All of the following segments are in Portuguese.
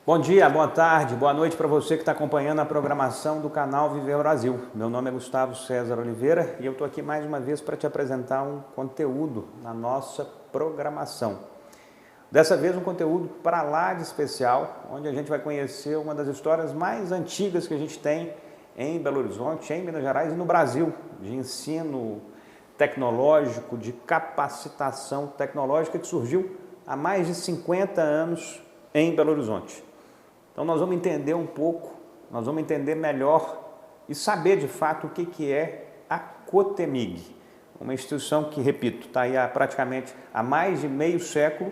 Bom dia, boa tarde, boa noite para você que está acompanhando a programação do canal Viver Brasil. Meu nome é Gustavo César Oliveira e eu estou aqui mais uma vez para te apresentar um conteúdo na nossa programação. Dessa vez um conteúdo para lá de especial, onde a gente vai conhecer uma das histórias mais antigas que a gente tem em Belo Horizonte, em Minas Gerais e no Brasil, de ensino tecnológico, de capacitação tecnológica que surgiu há mais de 50 anos em Belo Horizonte. Então nós vamos entender um pouco, nós vamos entender melhor e saber de fato o que é a Cotemig, uma instituição que, repito, está aí praticamente há mais de meio século,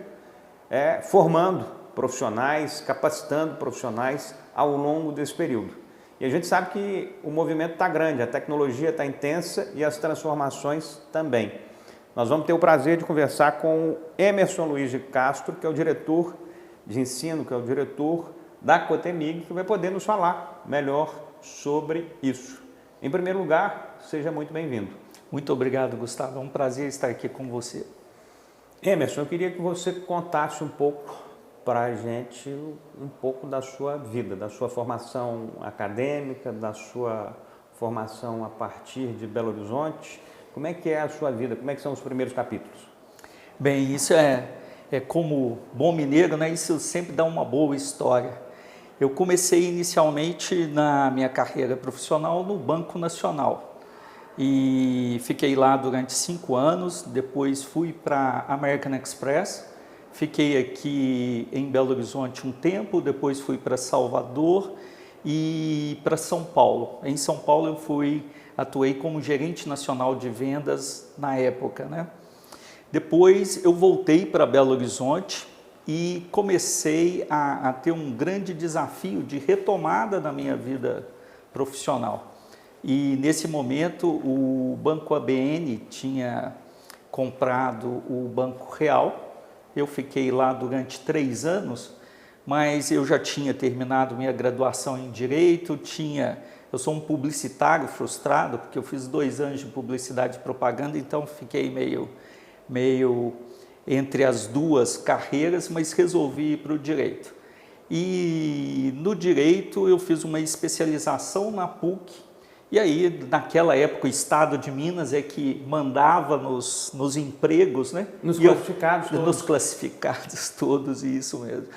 formando profissionais, capacitando profissionais ao longo desse período. E a gente sabe que o movimento está grande, a tecnologia está intensa e as transformações também. Nós vamos ter o prazer de conversar com o Emerson Luiz de Castro, que é o diretor de ensino, que é o diretor da Cotemig, que vai poder nos falar melhor sobre isso. Em primeiro lugar, seja muito bem-vindo. Muito obrigado, Gustavo. É um prazer estar aqui com você. Emerson, eu queria que você contasse um pouco para a gente, um pouco da sua vida, da sua formação acadêmica, da sua formação a partir de Belo Horizonte. Como é que é a sua vida? Como é que são os primeiros capítulos? Bem, isso é como bom mineiro, né? Isso sempre dá uma boa história. Eu comecei inicialmente na minha carreira profissional no Banco Nacional e fiquei lá durante 5 anos, depois fui para a American Express, fiquei aqui em Belo Horizonte um tempo, depois fui para Salvador e para São Paulo. Em São Paulo eu atuei como gerente nacional de vendas na época, né? Depois eu voltei para Belo Horizonte e comecei a ter um grande desafio de retomada da minha vida profissional. E nesse momento o Banco ABN tinha comprado o Banco Real. Eu fiquei lá durante 3 anos, mas eu já tinha terminado minha graduação em Direito, eu sou um publicitário frustrado, porque eu fiz 2 anos de publicidade e propaganda, então fiquei meio entre as duas carreiras, mas resolvi ir para o Direito. E no Direito eu fiz uma especialização na PUC, e aí naquela época o Estado de Minas é que mandava nos empregos, né? Nos classificados todos. Nos classificados todos, isso mesmo.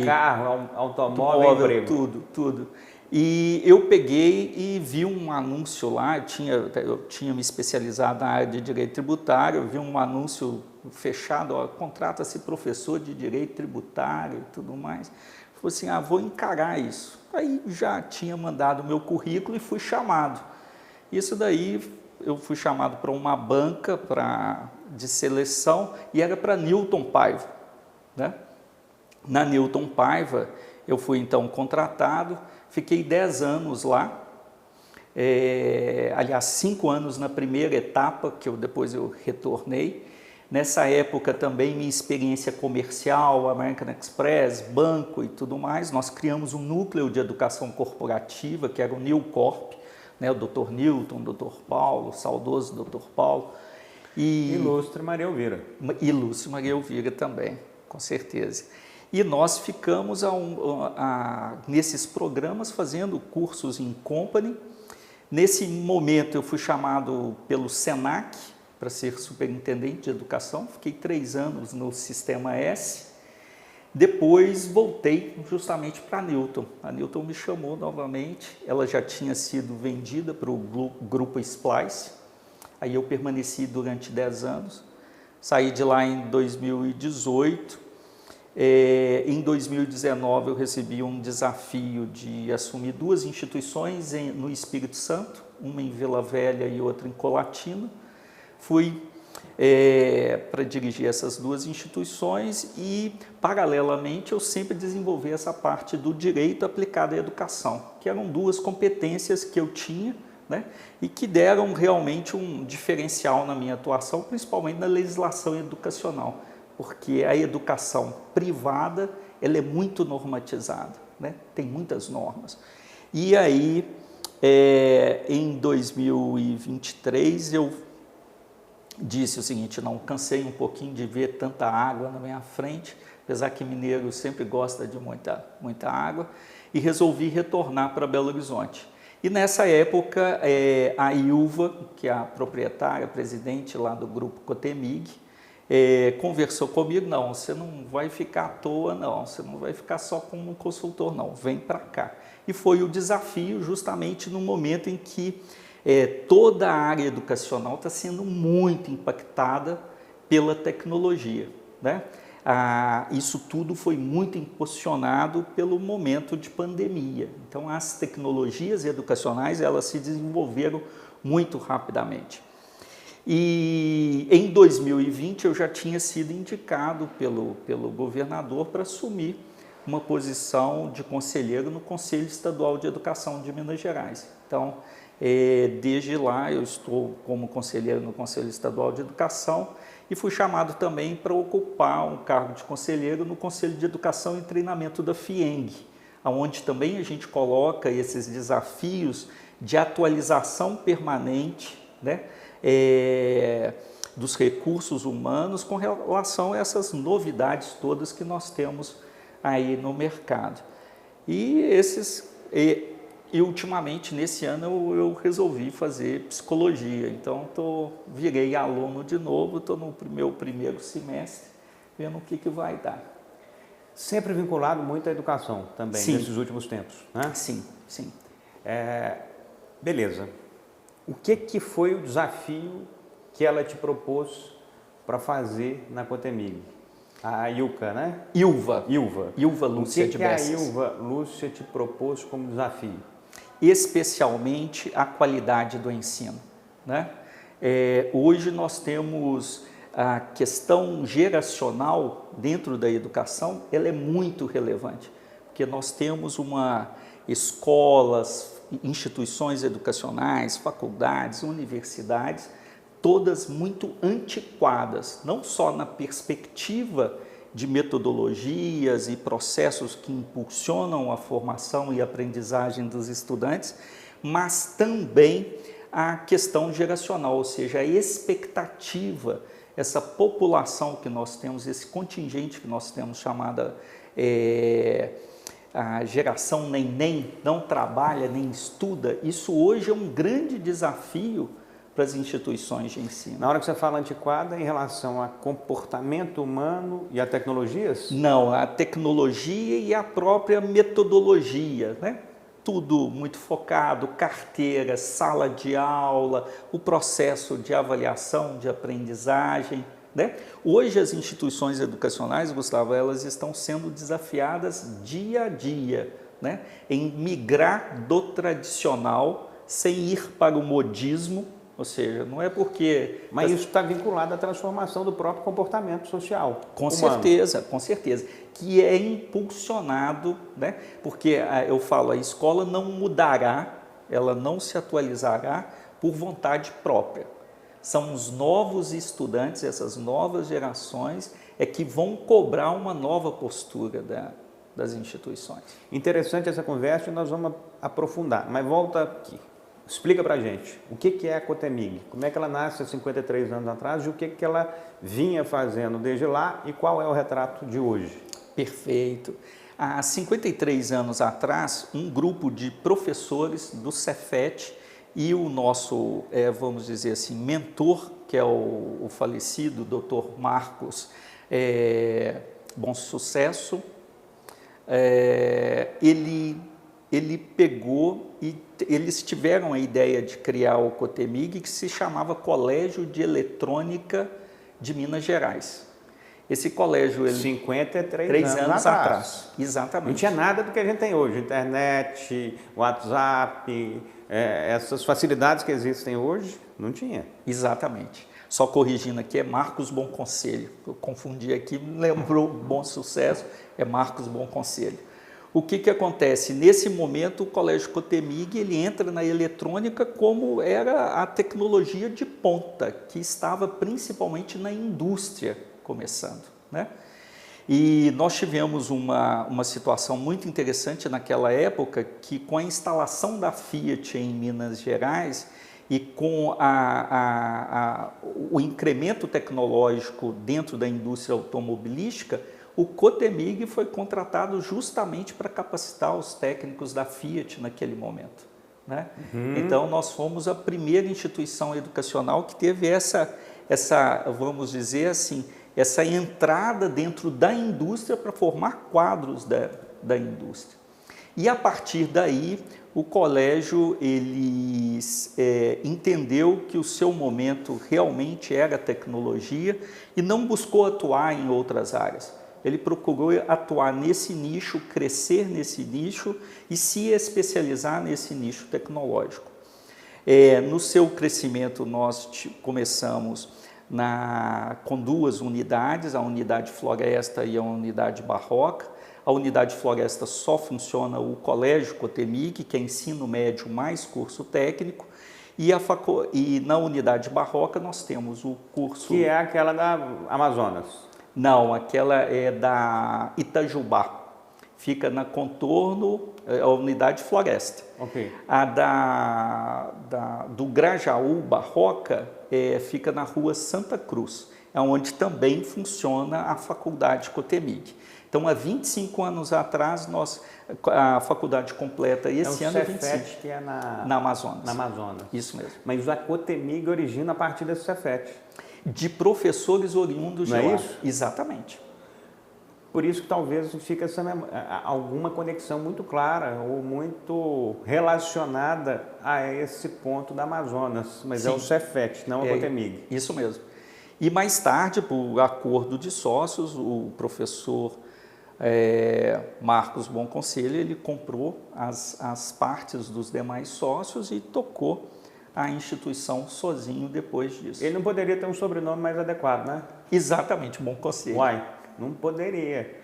Carro, automóvel, emprego. Tudo. E eu peguei e vi um anúncio lá, eu tinha me especializado na área de Direito Tributário, eu vi um anúncio fechado, contrata-se professor de Direito Tributário e tudo mais. Falei assim, vou encarar isso. Aí já tinha mandado o meu currículo e fui chamado. Isso daí, eu fui chamado para uma banca de seleção e era para Newton Paiva, né? Na Newton Paiva, eu fui então contratado, fiquei 10 anos lá, aliás, 5 anos na primeira etapa, que depois eu retornei. Nessa época também minha experiência comercial, American Express, banco e tudo mais, nós criamos um núcleo de educação corporativa, que era o Newcorp, né, o Dr. Newton, o Dr. Paulo, o saudoso Dr. Paulo. Ilustre Maria Elvira. Ilustre Maria Elvira também, com certeza. E nós ficamos nesses programas fazendo cursos em company. Nesse momento eu fui chamado pelo Senac para ser superintendente de educação, fiquei 3 anos no Sistema S. Depois voltei justamente para a Newton. A Newton me chamou novamente, ela já tinha sido vendida para o Grupo Splice. Aí eu permaneci durante 10 anos, saí de lá em 2018. Em 2019 eu recebi um desafio de assumir 2 instituições no Espírito Santo, uma em Vila Velha e outra em Colatina. Fui para dirigir essas 2 instituições e, paralelamente, eu sempre desenvolvi essa parte do direito aplicado à educação, que eram 2 competências que eu tinha, né, e que deram realmente um diferencial na minha atuação, principalmente na legislação educacional, porque a educação privada ela é muito normatizada, né? Tem muitas normas. E aí, em 2023, eu disse o seguinte, não, cansei um pouquinho de ver tanta água na minha frente, apesar que mineiro sempre gosta de muita água, e resolvi retornar para Belo Horizonte. E nessa época, a Ilva, que é a proprietária, presidente lá do grupo Cotemig, conversou comigo: não, você não vai ficar à toa não, você não vai ficar só como um consultor não, vem para cá. E foi o desafio justamente no momento em que toda a área educacional está sendo muito impactada pela tecnologia, né? Isso tudo foi muito impulsionado pelo momento de pandemia. Então, as tecnologias educacionais, elas se desenvolveram muito rapidamente. E em 2020 eu já tinha sido indicado pelo governador para assumir uma posição de conselheiro no Conselho Estadual de Educação de Minas Gerais. Então, desde lá eu estou como conselheiro no Conselho Estadual de Educação e fui chamado também para ocupar um cargo de conselheiro no Conselho de Educação e Treinamento da FIENG, onde também a gente coloca esses desafios de atualização permanente, né, dos recursos humanos com relação a essas novidades todas que nós temos aí no mercado. E ultimamente, nesse ano, eu resolvi fazer psicologia. Então, virei aluno de novo, estou no meu primeiro semestre, vendo o que vai dar. Sempre vinculado muito à educação também, sim, nesses últimos tempos, né? Sim, sim. Beleza. O que foi o desafio que ela te propôs para fazer na Cotemig? A Ilka, né? Ilva Lúcia de Bessas. O que a Ilva Lúcia te propôs como desafio? Especialmente a qualidade do ensino, né? Hoje nós temos a questão geracional dentro da educação, ela é muito relevante, porque nós temos escolas, instituições educacionais, faculdades, universidades, todas muito antiquadas, não só na perspectiva de metodologias e processos que impulsionam a formação e aprendizagem dos estudantes, mas também a questão geracional, ou seja, a expectativa, essa população que nós temos, esse contingente que nós temos chamada a geração neném, não trabalha nem estuda, isso hoje é um grande desafio para as instituições de ensino. Na hora que você fala antiquada, em relação a comportamento humano e a tecnologias? Não, a tecnologia e a própria metodologia, né? Tudo muito focado, carteira, sala de aula, o processo de avaliação, de aprendizagem, né? Hoje as instituições educacionais, Gustavo, elas estão sendo desafiadas dia a dia, né? Em migrar do tradicional, sem ir para o modismo, ou seja, não é porque... Mas isso está vinculado à transformação do próprio comportamento social. Com humano. certeza, que é impulsionado, né? Porque eu falo, a escola não mudará, ela não se atualizará por vontade própria. São os novos estudantes, essas novas gerações, que vão cobrar uma nova postura das instituições. Interessante essa conversa e nós vamos aprofundar, mas volta aqui. Explica pra gente, o que é a Cotemig? Como é que ela nasce há 53 anos atrás e o que ela vinha fazendo desde lá e qual é o retrato de hoje? Perfeito. Há 53 anos atrás, um grupo de professores do Cefet e o nosso, vamos dizer assim, mentor, que é o falecido Dr. Marcos Bom Sucesso, ele pegou e eles tiveram a ideia de criar o Cotemig, que se chamava Colégio de Eletrônica de Minas Gerais. Esse colégio... 53 anos atrás. Exatamente. Não tinha nada do que a gente tem hoje, internet, WhatsApp, essas facilidades que existem hoje, não tinha. Exatamente. Só corrigindo aqui, é Marcos Bom Conselho. Eu confundi aqui, me lembrou Bom Sucesso, é Marcos Bom Conselho. O que acontece? Nesse momento, o Colégio Cotemig, ele entra na eletrônica como era a tecnologia de ponta, que estava principalmente na indústria começando, né? E nós tivemos uma situação muito interessante naquela época, que com a instalação da Fiat em Minas Gerais e com o incremento tecnológico dentro da indústria automobilística, o Cotemig foi contratado justamente para capacitar os técnicos da Fiat naquele momento, né? Então, nós fomos a primeira instituição educacional que teve essa, vamos dizer assim, essa entrada dentro da indústria para formar quadros da indústria. E a partir daí, o colégio entendeu que o seu momento realmente era a tecnologia e não buscou atuar em outras áreas. Ele procurou atuar nesse nicho, crescer nesse nicho e se especializar nesse nicho tecnológico. No seu crescimento, nós começamos com 2 unidades, a unidade Floresta e a unidade Barroca. A unidade Floresta só funciona o Colégio Cotemig, que é ensino médio mais curso técnico, e na unidade Barroca nós temos o curso... Que é aquela da Amazonas. Não, aquela é da Itajubá, fica na Contorno, a unidade Floresta. Okay. A do Grajaú Barroca fica na rua Santa Cruz, é onde também funciona a faculdade Cotemig. Então, há 25 anos atrás, a faculdade completa esse ano é 25. Cefet, que é na Amazonas. Na Amazonas. Isso mesmo. Mas a Cotemig origina a partir desse Cefet. De professores oriundos de lá. Não é isso? Exatamente. Por isso que talvez fique alguma conexão muito clara ou muito relacionada a esse ponto da Amazonas. Mas Sim. é o Cefet, não a Cotemig. Isso mesmo. E mais tarde, por acordo de sócios, o professor Marcos Bom Conselho, ele comprou as partes dos demais sócios e tocou a instituição sozinho depois disso. Ele não poderia ter um sobrenome mais adequado, né? Exatamente, Bom Conselho. Uai, não poderia.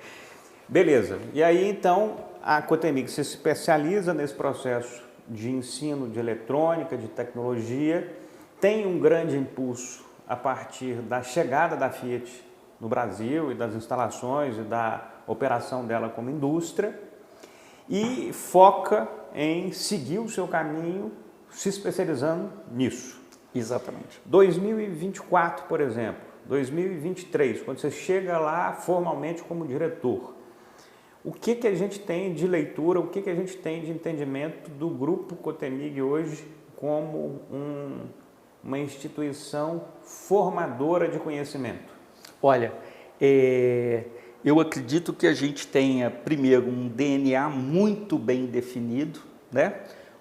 Beleza. E aí, então, a Cotemig se especializa nesse processo de ensino de eletrônica, de tecnologia, tem um grande impulso a partir da chegada da Fiat no Brasil e das instalações e da operação dela como indústria e foca em seguir o seu caminho se especializando nisso. Exatamente. 2024, por exemplo, 2023, quando você chega lá formalmente como diretor, o que a gente tem de leitura, o que a gente tem de entendimento do Grupo Cotemig hoje como uma instituição formadora de conhecimento? Olha, eu acredito que a gente tenha, primeiro, um DNA muito bem definido, né?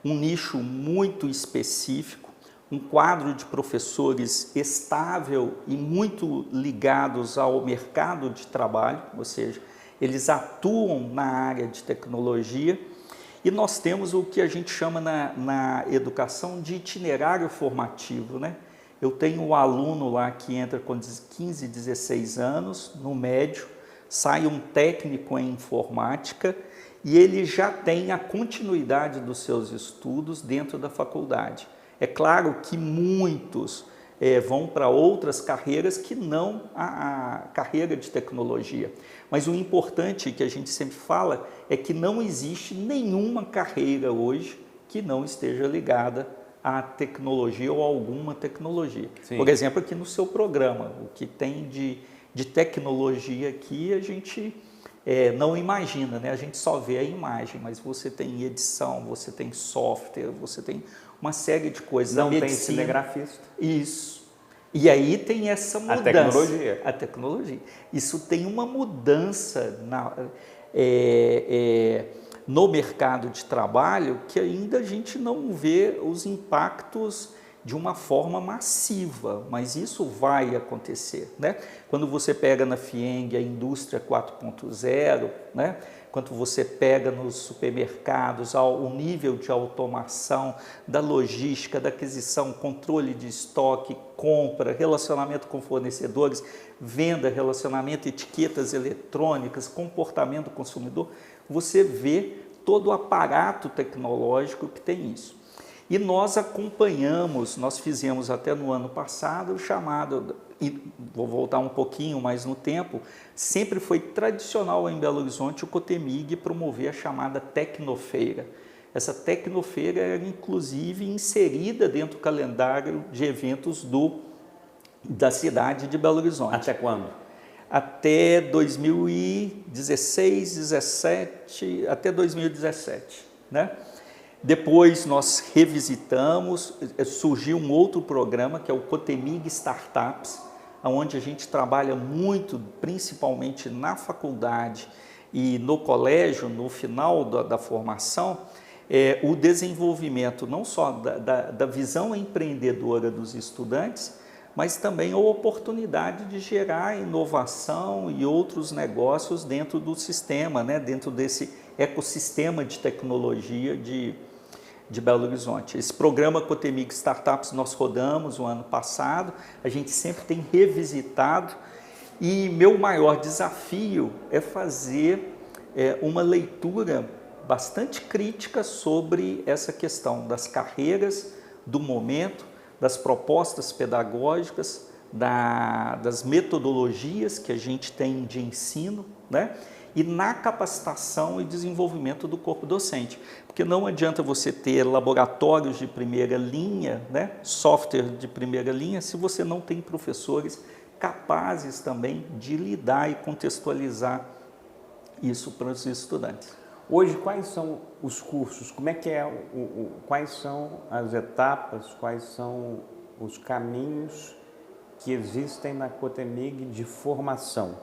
Um nicho muito específico, um quadro de professores estável e muito ligados ao mercado de trabalho, ou seja, eles atuam na área de tecnologia. E nós temos o que a gente chama na educação de itinerário formativo, né? Eu tenho um aluno lá que entra com 15, 16 anos, no médio, sai um técnico em informática e ele já tem a continuidade dos seus estudos dentro da faculdade. É claro que muitos vão para outras carreiras que não a carreira de tecnologia. Mas o importante que a gente sempre fala é que não existe nenhuma carreira hoje que não esteja ligada à tecnologia ou a alguma tecnologia. Sim. Por exemplo, aqui no seu programa, o que tem de tecnologia aqui a gente não imagina, né? A gente só vê a imagem, mas você tem edição, você tem software, você tem uma série de coisas. Não tem cinegrafista. Isso. E aí tem essa mudança. A tecnologia. Isso tem uma mudança no mercado de trabalho que ainda a gente não vê os impactos de uma forma massiva, mas isso vai acontecer, né? Quando você pega na FIENG a indústria 4.0, né? Quando você pega nos supermercados o nível de automação da logística, da aquisição, controle de estoque, compra, relacionamento com fornecedores, venda, relacionamento, etiquetas eletrônicas, comportamento do consumidor, você vê todo o aparato tecnológico que tem isso. E nós acompanhamos, nós fizemos até no ano passado o chamado, e vou voltar um pouquinho mais no tempo, sempre foi tradicional em Belo Horizonte o Cotemig promover a chamada Tecnofeira. Essa Tecnofeira era inclusive inserida dentro do calendário de eventos da cidade de Belo Horizonte. Até quando? até 2016, 17, até 2017, né? Depois nós revisitamos, surgiu um outro programa que é o Cotemig Startups, onde a gente trabalha muito, principalmente na faculdade e no colégio, no final da formação, o desenvolvimento não só da visão empreendedora dos estudantes, mas também a oportunidade de gerar inovação e outros negócios dentro do sistema, né? Dentro desse ecossistema de tecnologia de Belo Horizonte. Esse programa Cotemig Startups nós rodamos o ano passado, a gente sempre tem revisitado e meu maior desafio é fazer uma leitura bastante crítica sobre essa questão das carreiras, do momento, das propostas pedagógicas, das metodologias que a gente tem de ensino, né? E na capacitação e desenvolvimento do corpo docente. Porque não adianta você ter laboratórios de primeira linha, né? Software de primeira linha, se você não tem professores capazes também de lidar e contextualizar isso para os estudantes. Hoje, quais são os cursos? Como é que quais são as etapas, quais são os caminhos que existem na Cotemig de formação?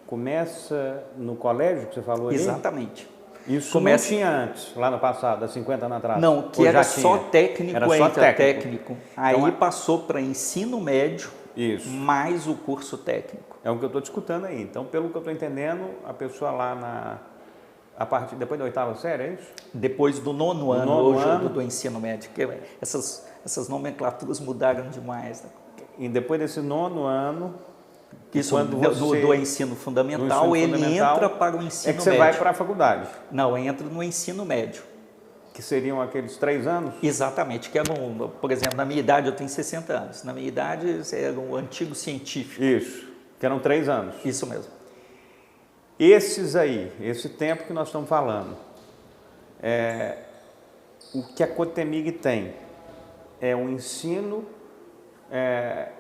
Começa no colégio, que você falou ali? Exatamente. Isso não tinha antes, lá no passado, há 50 anos atrás? Não, que era só técnico, técnico. Aí Então, passou para ensino médio, isso, mais o curso técnico. É o que eu estou discutindo aí. Então, pelo que eu estou entendendo, a pessoa lá depois da 8ª série, é isso? Depois do nono ano do ensino médio. Essas nomenclaturas mudaram demais. Né? E depois desse 9º ano... Isso, do ensino fundamental, entra para o ensino médio. É que você vai para a faculdade? Não, entra no ensino médio. Que seriam aqueles 3 anos? Exatamente, que eram, por exemplo, na minha idade, eu tenho 60 anos, na minha idade era um antigo científico. Isso, que eram 3 anos. Isso mesmo. Esses aí, esse tempo que nós estamos falando, o que a Cotemig tem é um ensino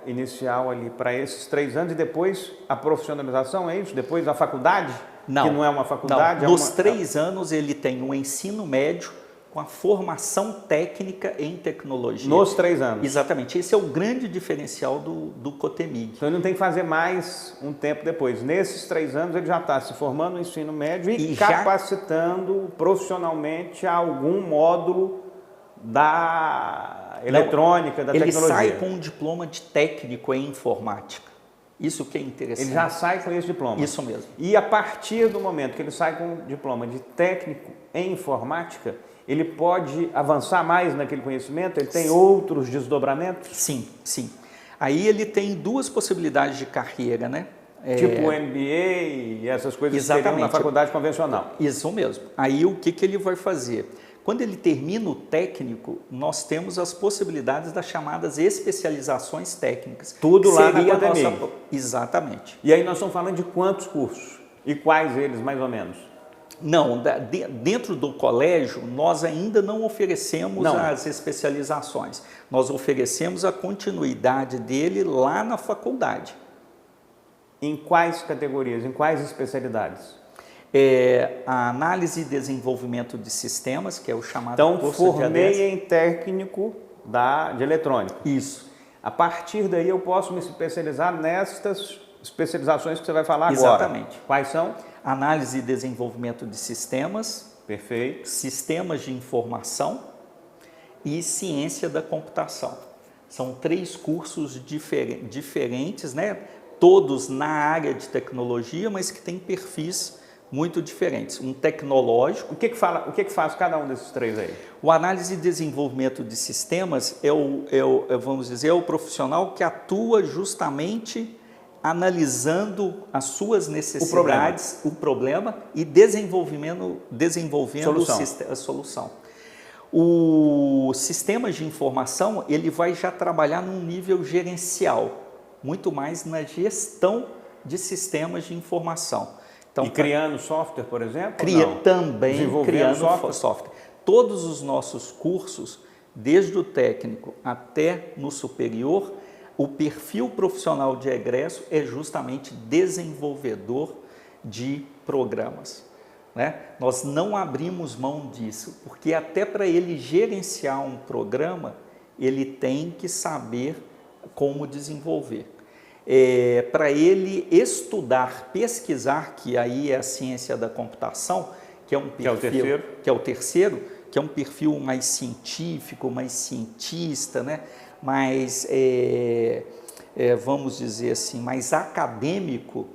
inicial ali para esses 3 anos e depois a profissionalização, é isso? Depois a faculdade? Não. Que não é uma faculdade? Não. Nos 3 anos ele tem um ensino médio com a formação técnica em tecnologia. Nos 3 anos? Exatamente. Esse é o grande diferencial do Cotemig. Então ele não tem que fazer mais um tempo depois. Nesses 3 anos ele já está se formando no ensino médio e capacitando profissionalmente a algum módulo da eletrônica, da tecnologia. Ele sai com um diploma de técnico em informática. Isso que é interessante. Ele já sai com esse diploma. Isso mesmo. E a partir do momento que ele sai com o diploma de técnico em informática, ele pode avançar mais naquele conhecimento? Ele tem outros desdobramentos? Sim, sim. Aí ele tem 2 possibilidades de carreira, né? Tipo o MBA e essas coisas que teriam na faculdade convencional. Isso mesmo. Aí o que ele vai fazer? Quando ele termina o técnico, nós temos as possibilidades das chamadas especializações técnicas. Tudo lá na Cotemig. Exatamente. E aí nós estamos falando de quantos cursos? E quais eles, mais ou menos? Não, dentro do colégio, nós ainda não oferecemos as especializações. Nós oferecemos a continuidade dele lá na faculdade. Em quais categorias, em quais especialidades? A análise e desenvolvimento de sistemas, que é o chamado curso de ADS. Então, formei em técnico de eletrônica. Isso. A partir daí eu posso me especializar nestas especializações que você vai falar agora. Exatamente. Quais são? Análise e desenvolvimento de sistemas. Perfeito. Sistemas de informação e ciência da computação. São 3 cursos diferentes, né? Todos na área de tecnologia, mas que têm perfis muito diferentes. Um tecnológico. O que faz cada um desses 3 aí? O análise e desenvolvimento de sistemas vamos dizer, é o profissional que atua justamente analisando as suas necessidades, o problema e desenvolvendo a solução. O sistema de informação, ele vai já trabalhar num nível gerencial, muito mais na gestão de sistemas de informação. Então, criando software, por exemplo? Também criando software. Todos os nossos cursos, desde o técnico até no superior, o perfil profissional de egresso é justamente desenvolvedor de programas, né? Nós não abrimos mão disso, porque até para ele gerenciar um programa, ele tem que saber como desenvolver. Para ele estudar, pesquisar, que aí é a ciência da computação, que é um perfil, que é o terceiro, que é um perfil mais científico, mais cientista, né? Mais, vamos dizer assim, mais acadêmico.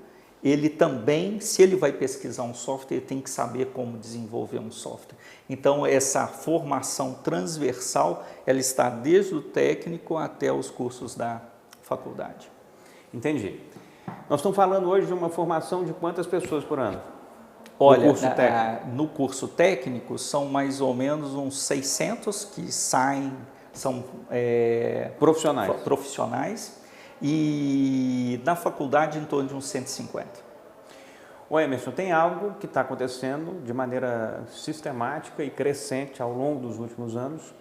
Ele também, se ele vai pesquisar um software, ele tem que saber como desenvolver um software. Então, essa formação transversal, ela está desde o técnico até os cursos da faculdade. Entendi. Nós estamos falando hoje de uma formação de quantas pessoas por ano? Olha, no curso técnico são mais ou menos uns 600 que saem, são profissionais, e na faculdade em torno de uns 150. Ô Emerson, tem algo que está acontecendo de maneira sistemática e crescente ao longo dos últimos anos,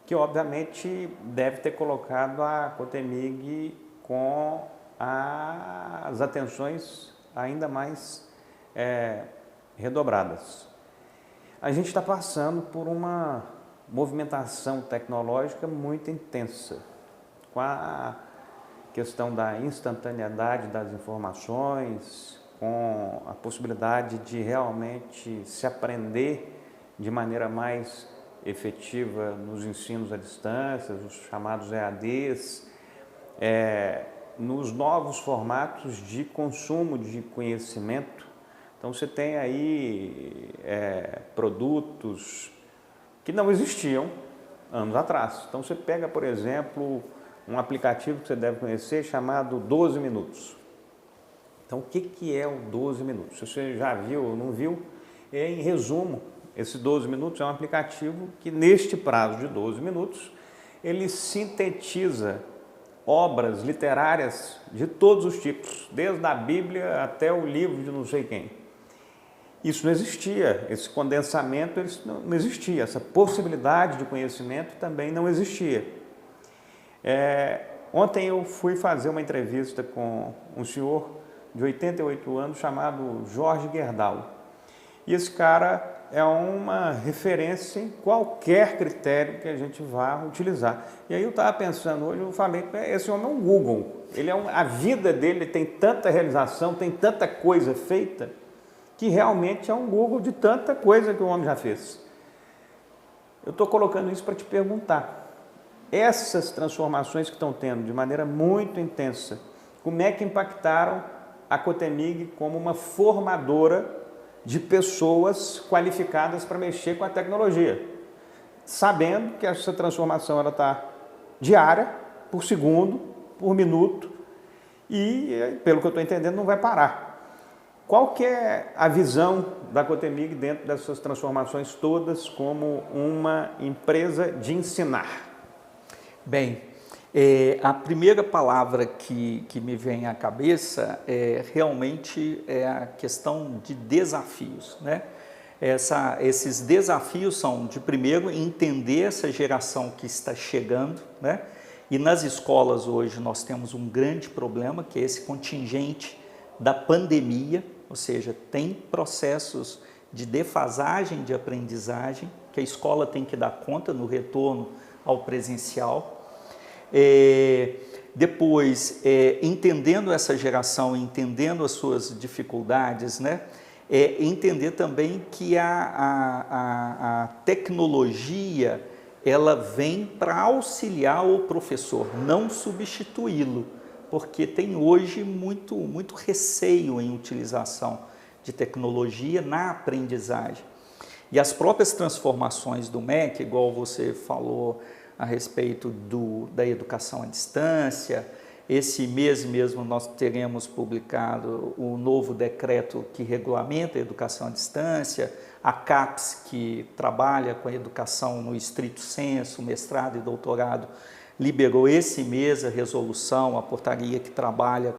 que obviamente deve ter colocado a Cotemig com as atenções ainda mais redobradas. A gente está passando por uma movimentação tecnológica muito intensa, com a questão da instantaneidade das informações, com a possibilidade de realmente se aprender de maneira mais efetiva nos ensinos à distância, os chamados EADs, nos novos formatos de consumo de conhecimento. Então você tem aí produtos que não existiam anos atrás. Então você pega, por exemplo, um aplicativo que você deve conhecer chamado 12 Minutos. Então o que é o 12 Minutos? Se você já viu ou não viu, em resumo, esse 12 Minutos é um aplicativo que neste prazo de 12 minutos, ele sintetiza obras literárias de todos os tipos, desde a Bíblia até o livro de não sei quem. Isso não existia, esse condensamento não existia, essa possibilidade de conhecimento também não existia. Ontem eu fui fazer uma entrevista com um senhor de 88 anos chamado Jorge Gerdau. E esse cara é uma referência em qualquer critério que a gente vá utilizar. E aí eu estava pensando, hoje eu falei, esse homem é um Google, a vida dele tem tanta realização, tem tanta coisa feita, que realmente é um Google de tanta coisa que o homem já fez. Eu estou colocando isso para te perguntar, essas transformações que estão tendo de maneira muito intensa, como é que impactaram a Cotemig como uma formadora de pessoas qualificadas para mexer com a tecnologia, sabendo que essa transformação está diária, por segundo, por minuto, e, pelo que eu estou entendendo, não vai parar. Qual que é a visão da Cotemig dentro dessas transformações todas como uma empresa de ensinar? Bem, a primeira palavra que me vem à cabeça realmente é a questão de desafios, né? Esses desafios são, de primeiro, entender essa geração que está chegando, né? E nas escolas hoje nós temos um grande problema, que é esse contingente da pandemia, ou seja, tem processos de defasagem de aprendizagem, que a escola tem que dar conta no retorno ao presencial. Depois, entendendo essa geração, entendendo as suas dificuldades, né? Entender também que a tecnologia ela vem para auxiliar o professor, não substituí-lo, porque tem hoje muito receio em utilização de tecnologia na aprendizagem. E as próprias transformações do MEC, igual você falou a respeito da educação à distância, esse mês mesmo nós teremos publicado o novo decreto que regulamenta a educação à distância, a CAPES, que trabalha com a educação no estrito senso, mestrado e doutorado, liberou esse mês a resolução, a portaria que trabalha